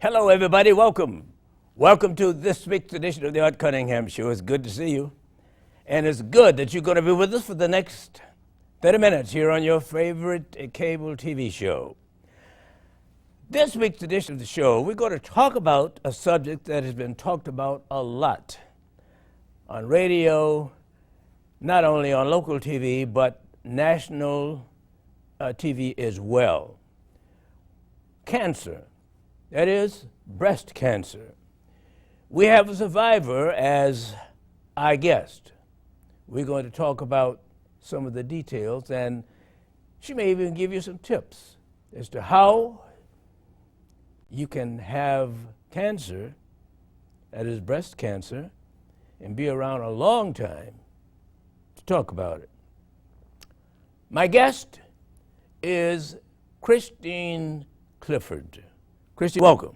Hello, everybody. Welcome. Welcome to this week's edition of the Art Cunningham Show. It's good to see you. And it's good that you're going to be with us for the next 30 minutes here on your favorite cable TV show. This week's edition of the show, we're going to talk about a subject that has been talked about a lot on radio, not only on local TV, but national TV as well. Cancer. That is, breast cancer. We have a survivor as our guest. We're going to talk about some of the details, and she may even give you some tips as to how you can have cancer, that is breast cancer, and be around a long time to talk about it. My guest is Christine Clifford. Christy, welcome.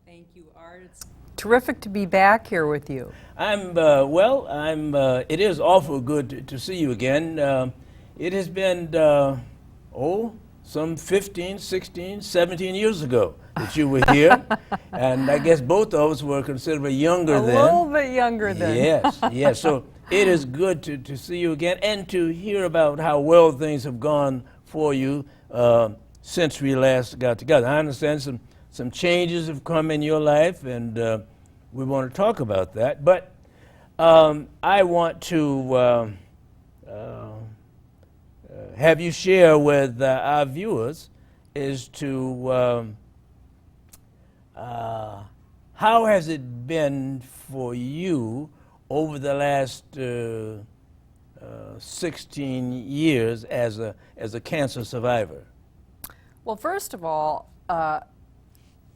Thank you, Art. It's terrific to be back here with you. It is awful good to see you again. It has been, some 15, 16, 17 years ago that you were here. And I guess both of us were considerably younger then. A little bit younger then. Yes. So it is good to see you again and to hear about how well things have gone for you since we last got together. I understand some changes have come in your life, and we want to talk about that. But I want to have you share with our viewers as to how has it been for you over the last 16 years as a cancer survivor? Well, first of all,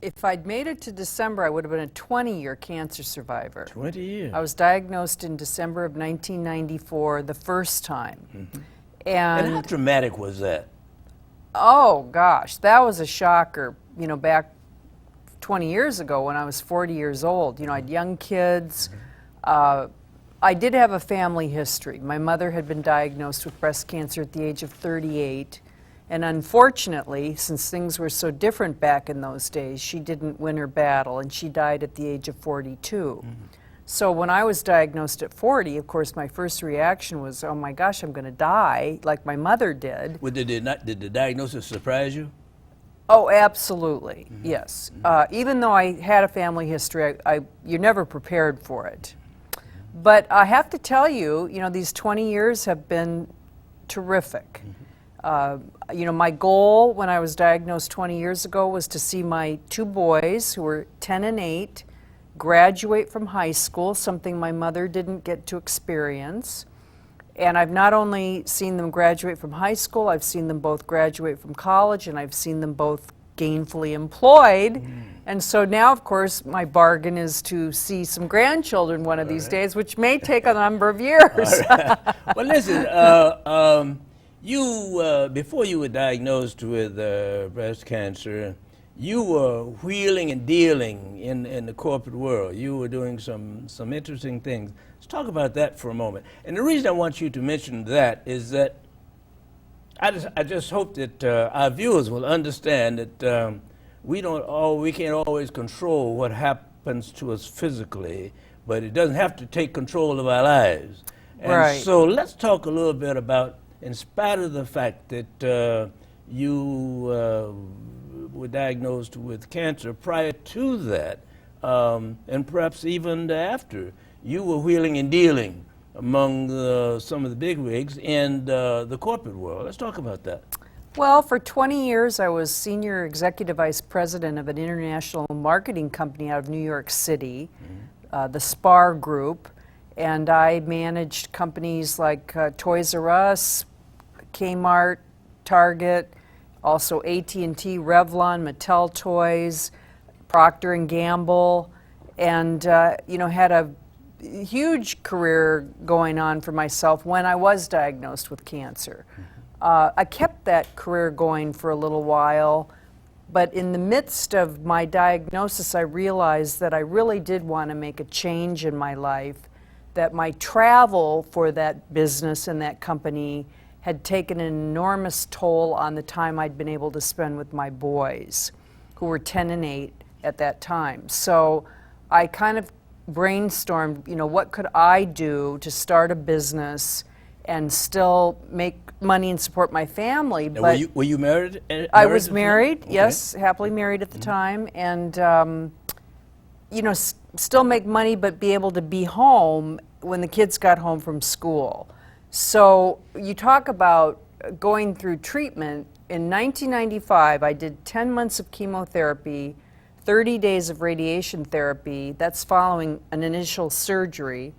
if I'd made it to December, I would have been a 20-year cancer survivor. 20 years. I was diagnosed in December of 1994 the first time. Mm-hmm. And how dramatic was that? Oh, gosh, that was a shocker, back 20 years ago when I was 40 years old. I had young kids. I did have a family history. My mother had been diagnosed with breast cancer at the age of 38. And unfortunately, since things were so different back in those days, she didn't win her battle, and she died at the age of 42. Mm-hmm. So when I was diagnosed at 40, of course, my first reaction was, oh my gosh, I'm going to die, like my mother did. Well, did the diagnosis surprise you? Oh, absolutely, mm-hmm. Yes. Mm-hmm. Even though I had a family history, you're never prepared for it. But I have to tell you, these 20 years have been terrific. Mm-hmm. My goal when I was diagnosed 20 years ago was to see my two boys, who were 10 and 8, graduate from high school, something my mother didn't get to experience. And I've not only seen them graduate from high school, I've seen them both graduate from college, and I've seen them both gainfully employed. Mm. And so now, of course, my bargain is to see some grandchildren one of these days, which may take a number of years. Well, listen, you, before you were diagnosed with breast cancer, you were wheeling and dealing in the corporate world. You were doing some interesting things. Let's talk about that for a moment. And the reason I want you to mention that is that I just hope that our viewers will understand that we can't always control what happens to us physically, but it doesn't have to take control of our lives. And right. So let's talk a little bit about, in spite of the fact that you were diagnosed with cancer, prior to that, and perhaps even after, you were wheeling and dealing among some of the bigwigs in the corporate world. Let's talk about that. Well, for 20 years, I was Senior Executive Vice President of an international marketing company out of New York City, mm-hmm. The SPAR Group, and I managed companies like Toys R Us, Kmart, Target, also AT&T, Revlon, Mattel Toys, Procter & Gamble, and had a huge career going on for myself when I was diagnosed with cancer. I kept that career going for a little while, but in the midst of my diagnosis, I realized that I really did want to make a change in my life, that my travel for that business and that company had taken an enormous toll on the time I'd been able to spend with my boys, who were 10 and 8, at that time. So I kind of brainstormed, what could I do to start a business and still make money and support my family. Now, But were you married? I was at the time? married, Okay. yes, happily married at the time, and still make money, but be able to be home when the kids got home from school. So you talk about going through treatment. In 1995, I did 10 months of chemotherapy, 30 days of radiation therapy. That's following an initial surgery,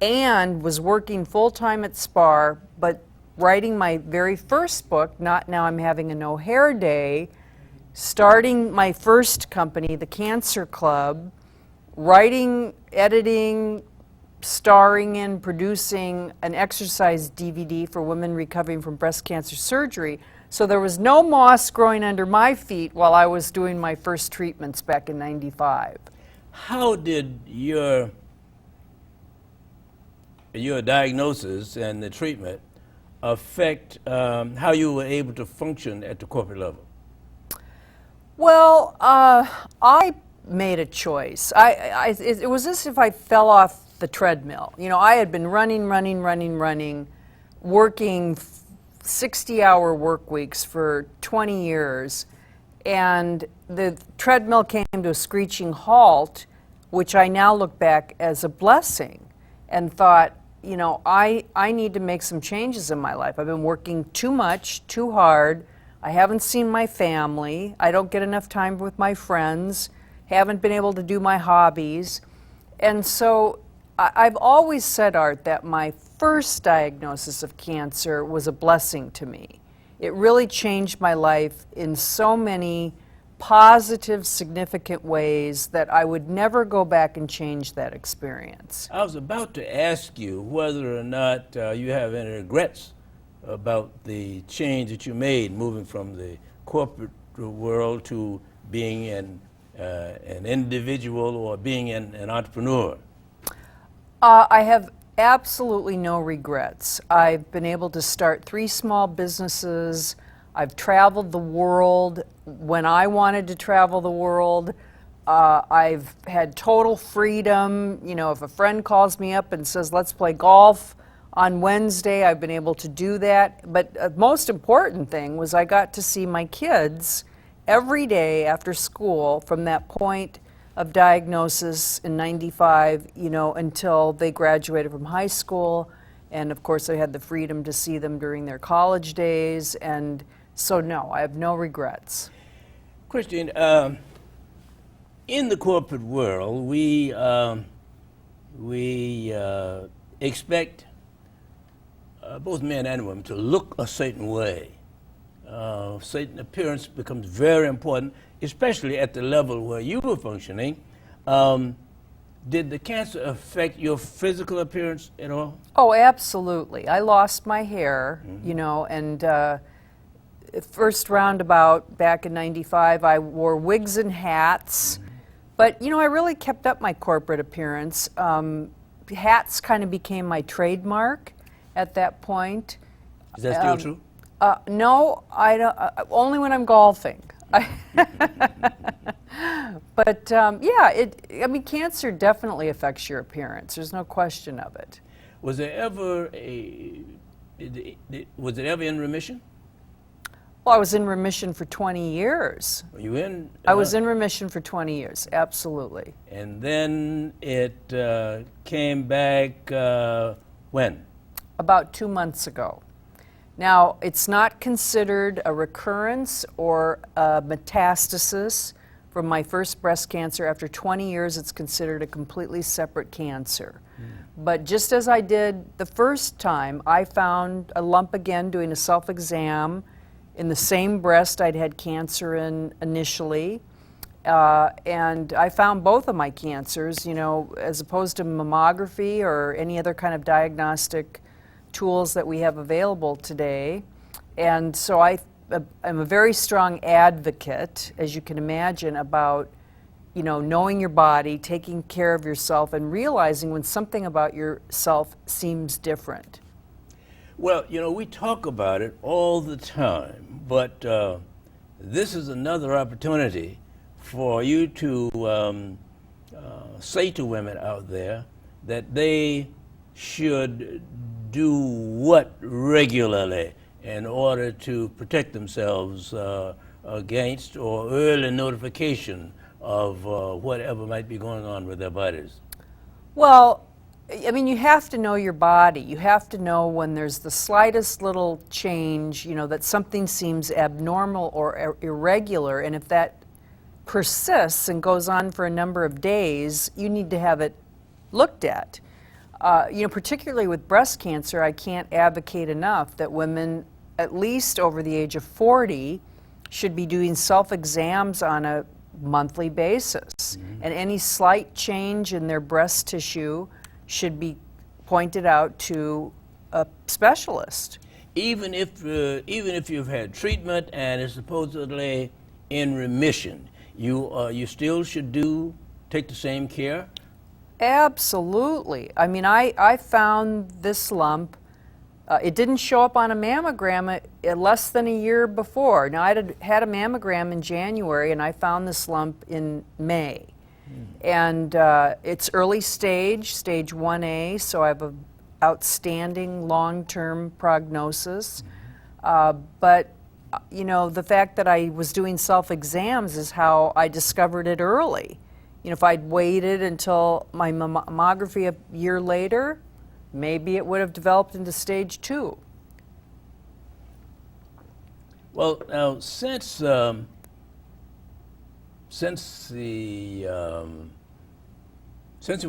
and was working full-time at SPAR, but writing my very first book, Not Now I'm Having a No Hair Day, starting my first company, the Cancer Club, writing, editing, starring in, producing an exercise DVD for women recovering from breast cancer surgery. So there was no moss growing under my feet while I was doing my first treatments back in '95. How did your diagnosis and the treatment affect how you were able to function at the corporate level? Well, I made a choice. It was as if I fell off the treadmill. I had been running, working 60-hour work weeks for 20 years, and the treadmill came to a screeching halt, which I now look back as a blessing, and thought, I need to make some changes in my life. I've been working too much, too hard. I haven't seen my family. I don't get enough time with my friends. Haven't been able to do my hobbies. And so I've always said, Art, that my first diagnosis of cancer was a blessing to me. It really changed my life in so many positive, significant ways that I would never go back and change that experience. I was about to ask you whether or not you have any regrets about the change that you made, moving from the corporate world to being an individual or being an entrepreneur. I have absolutely no regrets. I've been able to start 3 small businesses. I've traveled the world when I wanted to travel the world. I've had total freedom. If a friend calls me up and says, let's play golf on Wednesday, I've been able to do that. But the most important thing was I got to see my kids every day after school from that point of diagnosis in '95, until they graduated from high school. And of course, I had the freedom to see them during their college days. And so, no, I have no regrets. Christine, in the corporate world, we expect both men and women to look a certain way. Certain appearance becomes very important, especially at the level where you were functioning. Did the cancer affect your physical appearance at all? Oh, absolutely. I lost my hair, and first roundabout back in '95, I wore wigs and hats. But, I really kept up my corporate appearance. Hats kind of became my trademark at that point. Is that still true? No, I don't, only when I'm golfing. But cancer definitely affects your appearance. There's no question of it. Was it ever in remission? Well, I was in remission for 20 years. Were you in? I was in remission for 20 years, absolutely. And then it came back when? About 2 months ago. Now, it's not considered a recurrence or a metastasis from my first breast cancer. After 20 years, it's considered a completely separate cancer. But just as I did the first time, I found a lump again doing a self-exam in the same breast I'd had cancer in initially. And I found both of my cancers, as opposed to mammography or any other kind of diagnostic tools that we have available today. And so I'm a very strong advocate, as you can imagine, about knowing your body, taking care of yourself, and realizing when something about yourself seems different. Well, we talk about it all the time, but this is another opportunity for you to say to women out there that they should do what regularly in order to protect themselves against or early notification of whatever might be going on with their bodies? Well, I mean, you have to know your body. You have to know when there's the slightest little change, you know, that something seems abnormal or irregular, and if that persists and goes on for a number of days, you need to have it looked at. You know, particularly with breast cancer, I can't advocate enough that women, at least over the age of 40, should be doing self-exams on a monthly basis. Mm-hmm. And any slight change in their breast tissue should be pointed out to a specialist. Even if you've had treatment and is supposedly in remission, you still should take the same care? Absolutely. I mean, I found this lump. It didn't show up on a mammogram less than a year before. Now, I had a mammogram in January, and I found this lump in May. And it's early stage 1A, so I have an outstanding long-term prognosis. But, you know, the fact that I was doing self-exams is how I discovered it early. You know, if I'd waited until my mammography a year later, maybe it would have developed into stage 2. Well, now since you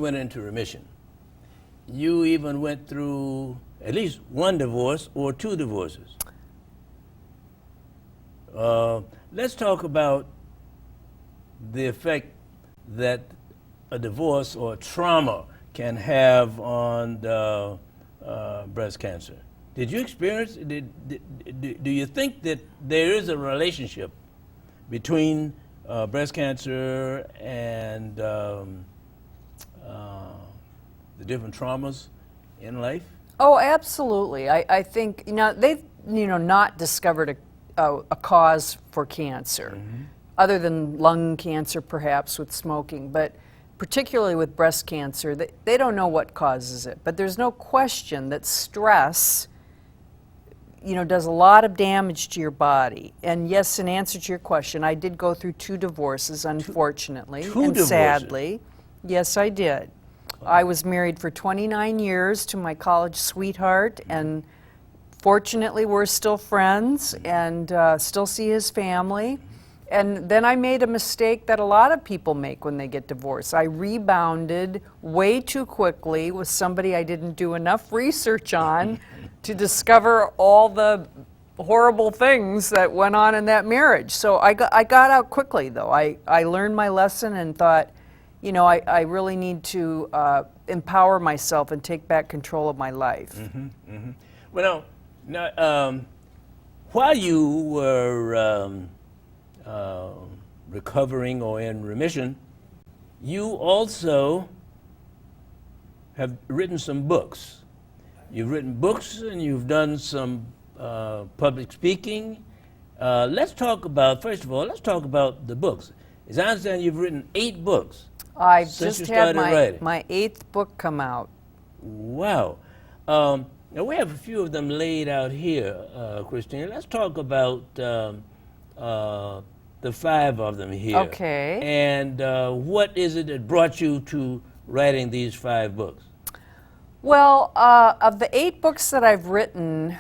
went into remission, you even went through at least one divorce or 2 divorces. Let's talk about the effect that a divorce or trauma can have on breast cancer. Did you experience, do you think that there is a relationship between breast cancer and the different traumas in life? Oh, absolutely. I think, you know, they've, you know, not discovered a cause for cancer, mm-hmm. other than lung cancer perhaps with smoking, but particularly with breast cancer, they don't know what causes it. But there's no question that stress, you know, does a lot of damage to your body. And yes, in answer to your question, I did go through 2 divorces, unfortunately, two and divorces. Sadly. Yes, I did. I was married for 29 years to my college sweetheart, and fortunately we're still friends and still see his family. And then I made a mistake that a lot of people make when they get divorced. I rebounded way too quickly with somebody I didn't do enough research on to discover all the horrible things that went on in that marriage. So I got out quickly, though. I learned my lesson and thought, you know, I really need to empower myself and take back control of my life. Mm-hmm, mm-hmm. Well, now, while you were recovering or in remission, you also have written some books. You've written books and you've done some public speaking. Let's talk about, first of all, let's talk about the books. As I understand, you've written 8 books. I've since just you had started my 8th book come out. Wow. Now we have a few of them laid out here, Christina. Let's talk about the 5 of them here. Okay. And what is it that brought you to writing these 5 books? Well, of the 8 books that I've written,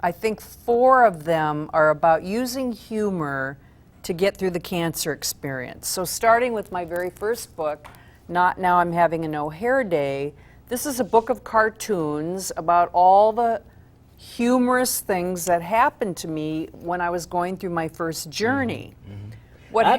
I think 4 of them are about using humor to get through the cancer experience. So starting with my very first book, Not Now I'm Having a No Hair Day, this is a book of cartoons about all the humorous things that happened to me when I was going through my first journey. Mm-hmm. I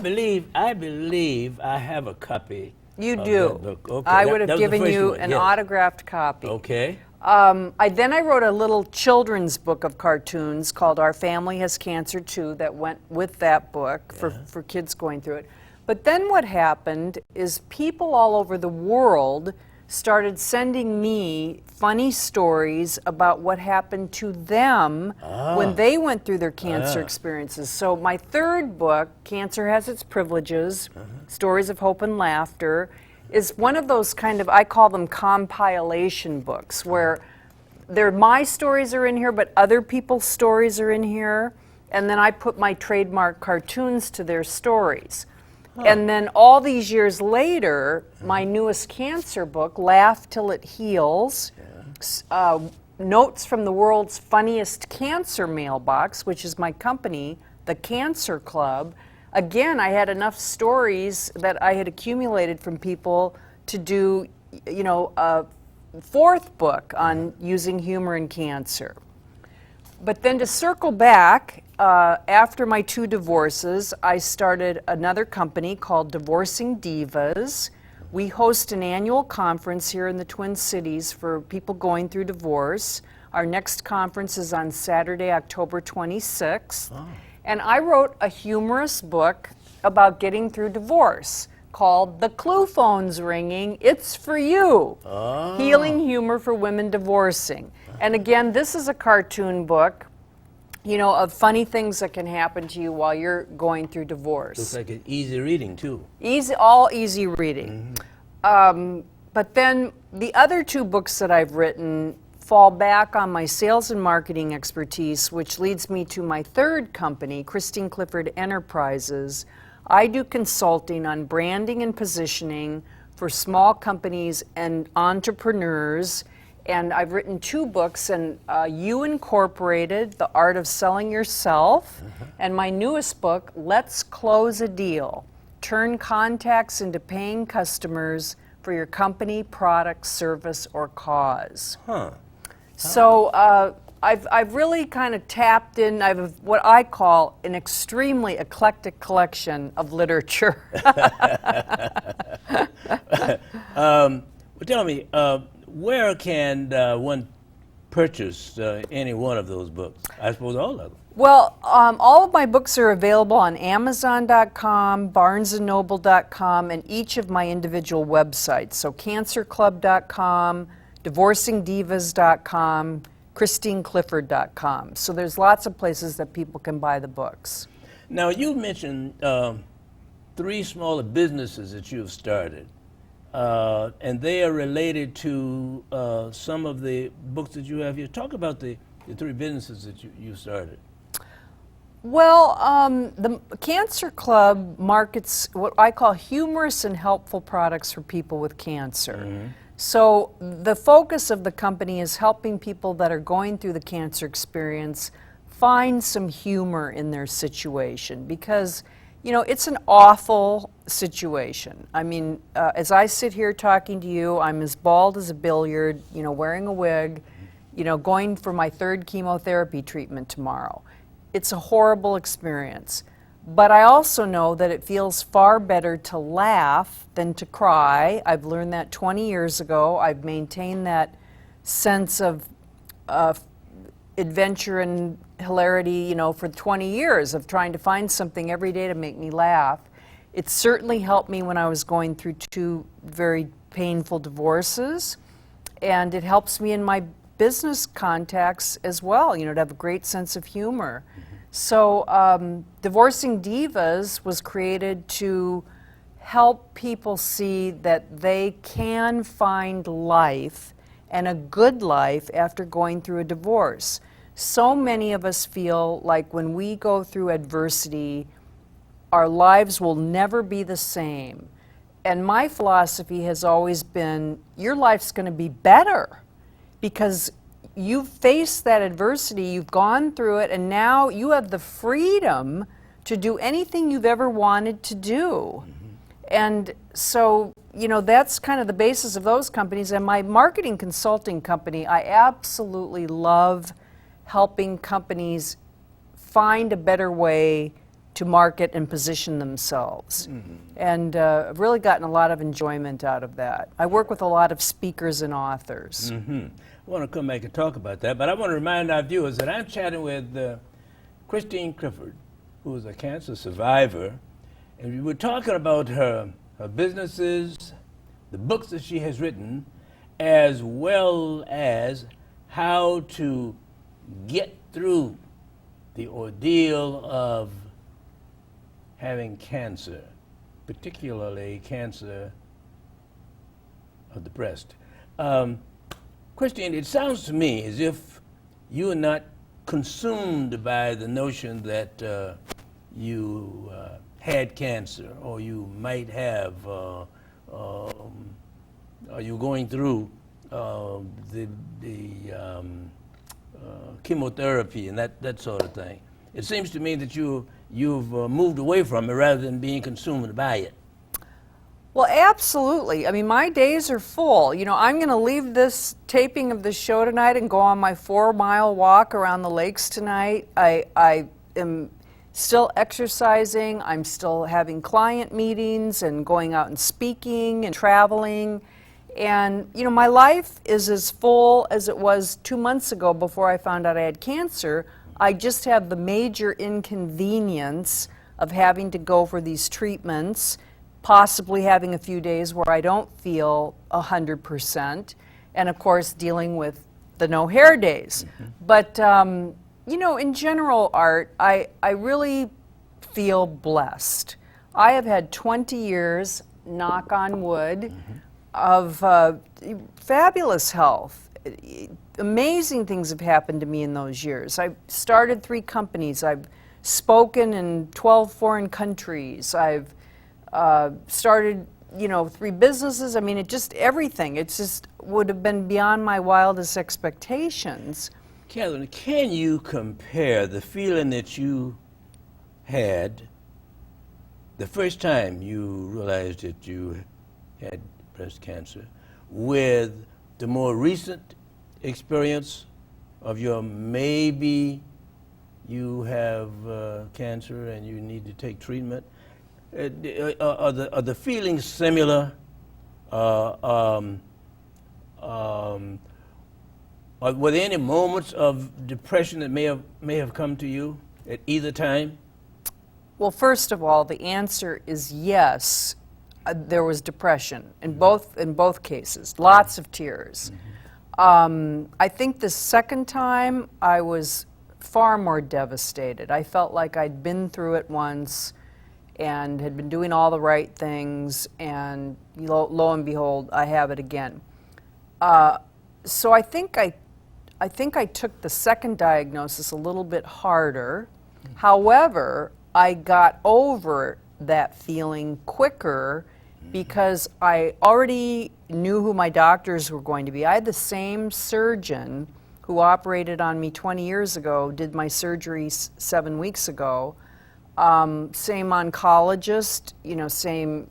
believe I have a copy. You of do. that book. Okay, I would have that given you one. an Yes. autographed copy. Okay. I wrote a little children's book of cartoons called Our Family Has Cancer Too that went with that book for kids going through it. But then what happened is people all over the world started sending me funny stories about what happened to them when they went through their cancer experiences. So my third book, Cancer Has Its Privileges, Stories of Hope and Laughter, is one of those kind of, I call them compilation books, where my stories are in here, but other people's stories are in here, and then I put my trademark cartoons to their stories. And then all these years later, my newest cancer book, Laugh Till It Heals, notes from the world's funniest cancer mailbox, which is my company, the Cancer Club. Again, I had enough stories that I had accumulated from people to do, a fourth book on using humor in cancer. But then to circle back, after my 2 divorces, I started another company called Divorcing Divas. We host an annual conference here in the Twin Cities for people going through divorce. Our next conference is on Saturday, October 26th. And I wrote a humorous book about getting through divorce called The Clue Phone's Ringing, It's For You, Healing Humor for Women Divorcing. And again, this is a cartoon book, of funny things that can happen to you while you're going through divorce. Looks like it's easy reading, too. All easy reading. But then the other 2 books that I've written fall back on my sales and marketing expertise, which leads me to my third company, Christine Clifford Enterprises. I do consulting on branding and positioning for small companies and entrepreneurs. And I've written 2 books, and You Incorporated, The Art of Selling Yourself, and my newest book, Let's Close a Deal, Turn Contacts into Paying Customers for Your Company, Product, Service, or Cause. So I've really kind of tapped in. I have what I call an extremely eclectic collection of literature. Well, tell me, where can one purchase any one of those books? I suppose all of them. Well, all of my books are available on Amazon.com, BarnesandNoble.com, and each of my individual websites. So CancerClub.com, DivorcingDivas.com, ChristineClifford.com. So there's lots of places that people can buy the books. Now, you mentioned 3 smaller businesses that you've started. And they are related to some of the books that you have here. Talk about the 3 businesses that you started. Well, the Cancer Club markets what I call humorous and helpful products for people with cancer. So the focus of the company is helping people that are going through the cancer experience find some humor in their situation, because it's an awful situation. I mean, as I sit here talking to you, I'm as bald as a billiard, wearing a wig, going for my 3rd chemotherapy treatment tomorrow. It's a horrible experience. But I also know that it feels far better to laugh than to cry. I've learned that 20 years ago. I've maintained that sense of adventure and hilarity, for 20 years of trying to find something every day to make me laugh. It certainly helped me when I was going through 2 very painful divorces, and it helps me in my business contacts as well, to have a great sense of humor. So Divorcing Divas was created to help people see that they can find life, and a good life, after going through a divorce. So many of us feel like when we go through adversity, our lives will never be the same. And my philosophy has always been, your life's going to be better because you've faced that adversity, you've gone through it, and now you have the freedom to do anything you've ever wanted to do. And so, that's kind of the basis of those companies. And my marketing consulting company, I absolutely love helping companies find a better way to market and position themselves. And I've really gotten a lot of enjoyment out of that. I work with a lot of speakers and authors. I want to come back and talk about that, but I want to remind our viewers that I'm chatting with Christine Clifford, who is a cancer survivor, and we were talking about her businesses, the books that she has written, as well as how to get through the ordeal of having cancer, particularly cancer of the breast. Christine, it sounds to me as if you are not consumed by the notion that you had cancer or you might have, are you going through the chemotherapy and that sort of thing. It seems to me that you've moved away from it rather than being consumed by it. Well, absolutely. I mean, my days are full. You know, I'm going to leave this taping of the show tonight and go on my 4-mile walk around the lakes tonight. I am still exercising. I'm still having client meetings and going out and speaking and traveling. And, you know, my life is as full as it was 2 months ago before I found out I had cancer. I just have the major inconvenience of having to go for these treatments, possibly having a few days where I don't feel 100%, and of course dealing with the no hair days. Mm-hmm. But, you know, in general, Art, I really feel blessed. I have had 20 years, knock on wood, mm-hmm. of fabulous health. Amazing things have happened to me in those years. I've started 3 companies. I've spoken in 12 foreign countries. I've started, you know, 3 businesses. I mean, it just, everything. It just would have been beyond my wildest expectations. Catherine, can you compare the feeling that you had the first time you realized that you had breast cancer with the more recent experience of your maybe you have cancer and you need to take treatment? Are the feelings similar? Were there any moments of depression that may have come to you at either time? Well, first of all, the answer is yes. There was depression in both cases. Lots of tears. Mm-hmm. I think the second time I was far more devastated. I felt like I'd been through it once and had been doing all the right things, and lo and behold, I have it again. So I think I took the second diagnosis a little bit harder. Mm-hmm. However, I got over that feeling quicker because I already knew who my doctors were going to be. I had the same surgeon who operated on me 20 years ago, did my surgery 7 weeks ago. Same oncologist, you know, same,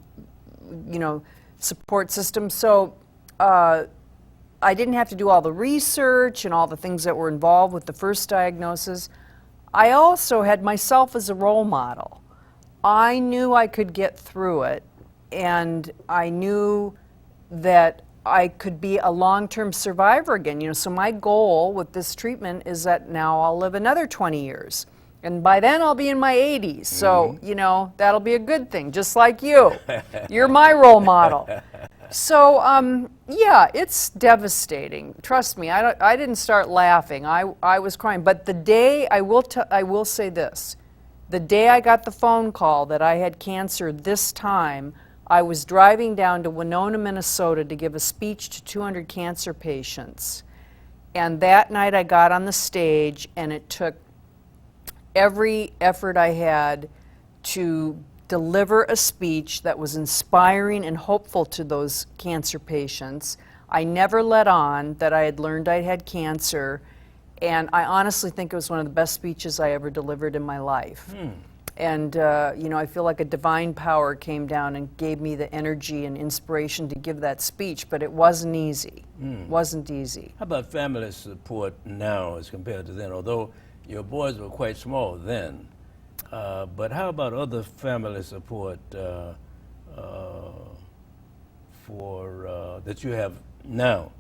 you know, support system. So I didn't have to do all the research and all the things that were involved with the first diagnosis. I also had myself as a role model. I knew I could get through it, and I knew that I could be a long-term survivor again. You know, so my goal with this treatment is that now I'll live another 20 years. And by then I'll be in my 80s. So, you know, that'll be a good thing, just like you. You're my role model. So, yeah, it's devastating. Trust me, I didn't start laughing. I was crying. But the day, I will say this, the day I got the phone call that I had cancer this time, I was driving down to Winona, Minnesota to give a speech to 200 cancer patients. And that night I got on the stage, and it took every effort I had to deliver a speech that was inspiring and hopeful to those cancer patients. I never let on that I had learned I had cancer, and I honestly think it was one of the best speeches I ever delivered in my life. And you know, I feel like a divine power came down and gave me the energy and inspiration to give that speech, but it wasn't easy. Wasn't easy. How about family support now as compared to then? Although your boys were quite small then, but how about other family support that you have now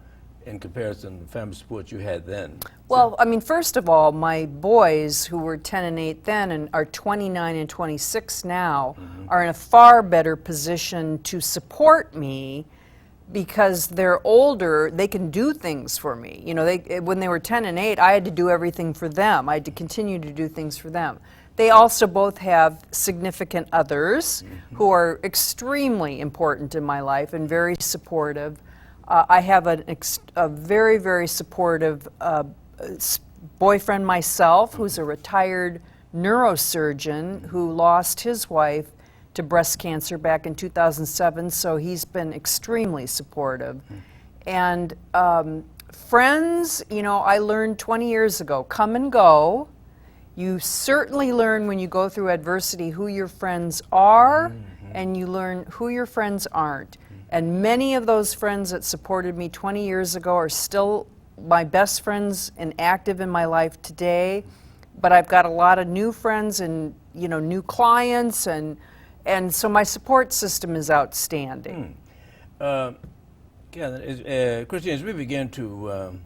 in comparison to the family support you had then? Well, I mean, first of all, my boys, who were 10 and 8 then and are 29 and 26 now, are in a far better position to support me because they're older, they can do things for me. You know, when they were 10 and 8, I had to do everything for them. I had to continue to do things for them. They also both have significant others who are extremely important in my life and very supportive. I have a very, very supportive boyfriend myself, who's a retired neurosurgeon who lost his wife to breast cancer back in 2007, so he's been extremely supportive. And friends, you know, I learned 20 years ago, come and go. You certainly learn when you go through adversity who your friends are, and you learn who your friends aren't. And many of those friends that supported me 20 years ago are still my best friends and active in my life today. But I've got a lot of new friends and, you know, new clients, and so my support system is outstanding. Christine, as we begin to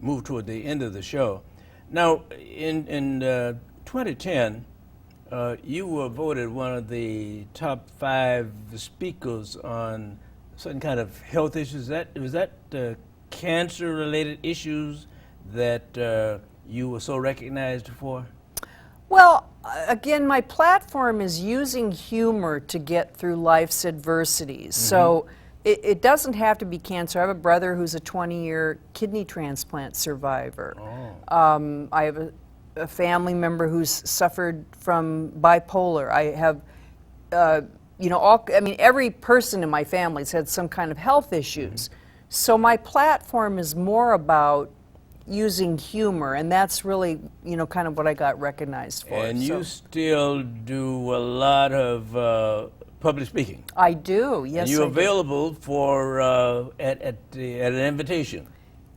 move toward the end of the show, now in 2010, you were voted one of the top 5 speakers on certain kind of health issues. Was that cancer-related issues that you were so recognized for? Well, again, my platform is using humor to get through life's adversities. So it doesn't have to be cancer. I have a brother who's a 20-year kidney transplant survivor. I have a family member who's suffered from bipolar. I have, you know, every person in my family's had some kind of health issues. So my platform is more about using humor, and that's really, you know, kind of what I got recognized for. And you still do a lot of public speaking. I do, yes. And you're available for at an invitation.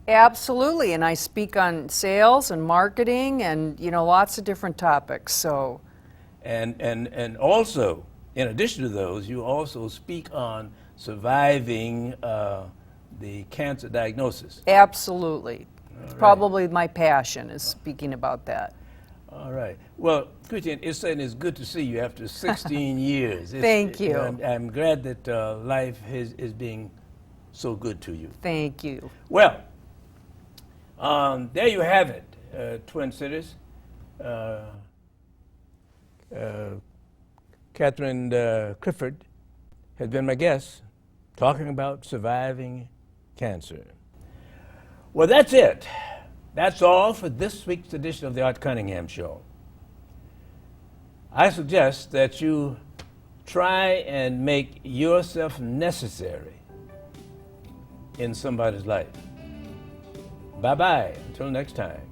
Absolutely, and I speak on sales and marketing, and you know, lots of different topics. So, and also, in addition to those, you also speak on surviving the cancer diagnosis. Absolutely. It's probably my passion is speaking about that. All right. Well, Christian, it's certainly good to see you after 16 years. Thank you. I'm glad that life is being so good to you. Thank you. Well, there you have it, Twin Cities. Catherine Clifford has been my guest, talking about surviving cancer. Well, that's it. That's all for this week's edition of the Art Cunningham Show. I suggest that you try and make yourself necessary in somebody's life. Bye-bye. Until next time.